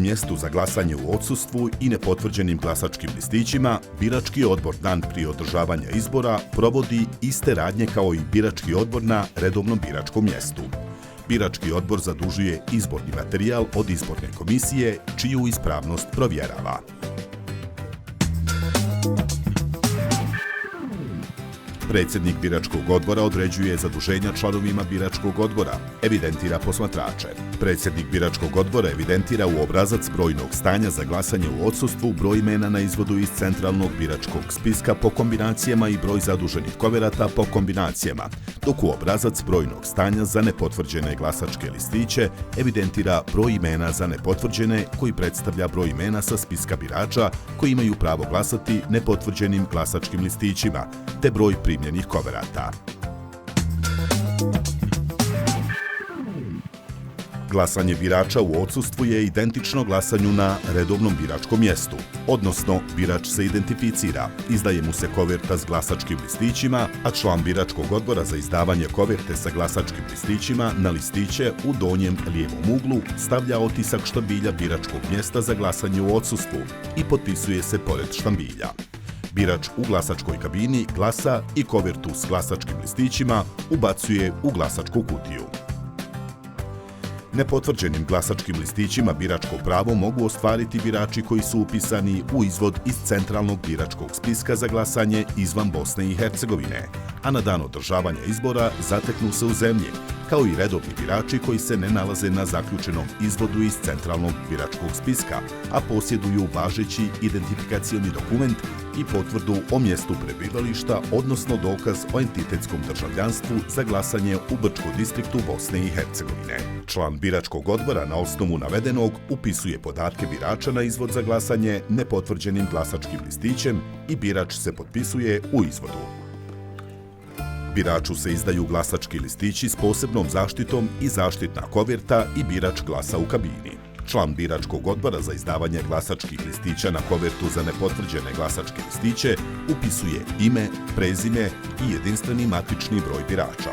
biračkom mjestu za glasanje u odsustvu i nepotvrđenim glasačkim listićima, birački odbor dan prije održavanja izbora provodi iste radnje kao i birački odbor na redovnom biračkom mjestu. Birački odbor zadužuje izborni materijal od izborne komisije, čiju ispravnost provjerava. Predsjednik biračkog odbora određuje zaduženja članovima biračkog odbora, evidentira posmatrače. Predsjednik biračkog odbora evidentira u obrazac brojnog stanja za glasanje u odsustvu broj imena na izvodu iz centralnog biračkog spiska po kombinacijama i broj zaduženih koverata po kombinacijama, dok u obrazac brojnog stanja za nepotvrđene glasačke listiće evidentira broj imena za nepotvrđene koji predstavlja broj imena sa spiska birača koji imaju pravo glasati nepotvrđenim glasačkim listićima, te broj primljenih koverata. Glasanje birača u odsustvu je identično glasanju na redovnom biračkom mjestu, odnosno birač se identificira, izdaje mu se koverta s glasačkim listićima, a član biračkog odbora za izdavanje koverte sa glasačkim listićima na listiće u donjem lijevom uglu stavlja otisak štambilja biračkog mjesta za glasanje u odsustvu i potpisuje se pored štambilja. Birač u glasačkoj kabini glasa i kovertu s glasačkim listićima ubacuje u glasačku kutiju. Nepotvrđenim glasačkim listićima biračko pravo mogu ostvariti birači koji su upisani u izvod iz centralnog biračkog spiska za glasanje izvan Bosne i Hercegovine, a na dan održavanja izbora zateknu se u zemlji, kao i redovni birači koji se ne nalaze na zaključenom izvodu iz centralnog biračkog spiska, a posjeduju važeći identifikacioni dokument i potvrdu o mjestu prebivališta, odnosno dokaz o entitetskom državljanstvu za glasanje u Brčkom distriktu Bosne i Hercegovine. Član biračkog odbora na osnovu navedenog upisuje podatke birača na izvod za glasanje nepotvrđenim glasačkim listićem i birač se potpisuje u izvodu. Biraču se izdaju glasački listići s posebnom zaštitom i zaštitna koverta i birač glasa u kabini. Član biračkog odbora za izdavanje glasačkih listića na kovertu za nepotvrđene glasačke listiće upisuje ime, prezime i jedinstveni matični broj birača.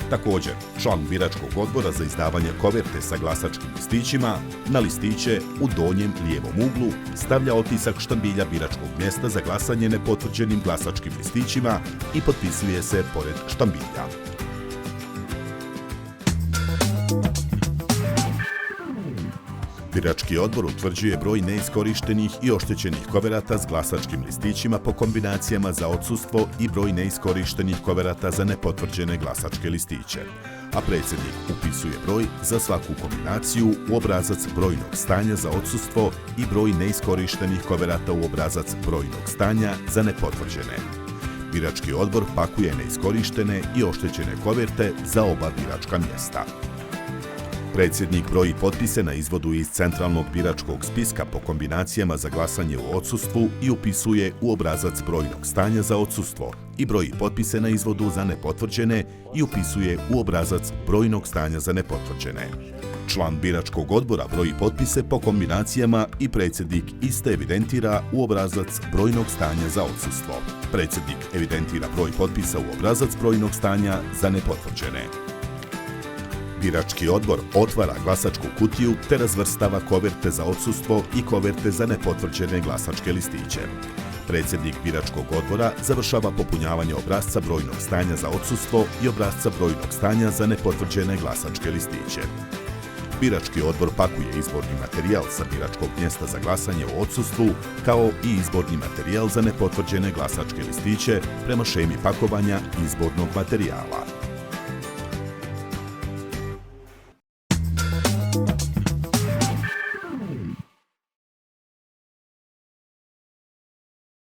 Također, član biračkog odbora za izdavanje koverte sa glasačkim listićima na listiće u donjem lijevom uglu stavlja otisak štambilja biračkog mjesta za glasanje nepotvrđenim glasačkim listićima i potpisuje se pored štambilja. Birački odbor utvrđuje broj neiskorištenih i oštećenih koverata s glasačkim listićima po kombinacijama za odsustvo i broj neiskorištenih koverata za nepotvrđene glasačke listiće, a predsjednik upisuje broj za svaku kombinaciju u obrazac brojnog stanja za odsustvo i broj neiskorištenih koverata u obrazac brojnog stanja za nepotvrđene. Birački odbor pakuje neiskorištene i oštećene koverte za oba biračka mjesta. Predsjednik broji potpise na izvodu iz centralnog biračkog spiska po kombinacijama za glasanje u odsustvu i upisuje u obrazac brojnog stanja za odsustvo i broji potpise na izvodu za nepotvrđene i upisuje u obrazac brojnog stanja za nepotvrđene. Član biračkog odbora broji potpise po kombinacijama i predsjednik iste evidentira u obrazac brojnog stanja za odsustvo. Predsjednik evidentira broj potpisa u obrazac brojnog stanja za nepotvrđene. Birački odbor otvara glasačku kutiju te razvrstava koverte za odsustvo i koverte za nepotvrđene glasačke listiće. Predsjednik biračkog odbora završava popunjavanje obrasca brojnog stanja za odsustvo i obrasca brojnog stanja za nepotvrđene glasačke listiće. Birački odbor pakuje izborni materijal sa biračkog mjesta za glasanje u odsustvu, kao i izborni materijal za nepotvrđene glasačke listiće prema šemi pakovanja izbornog materijala.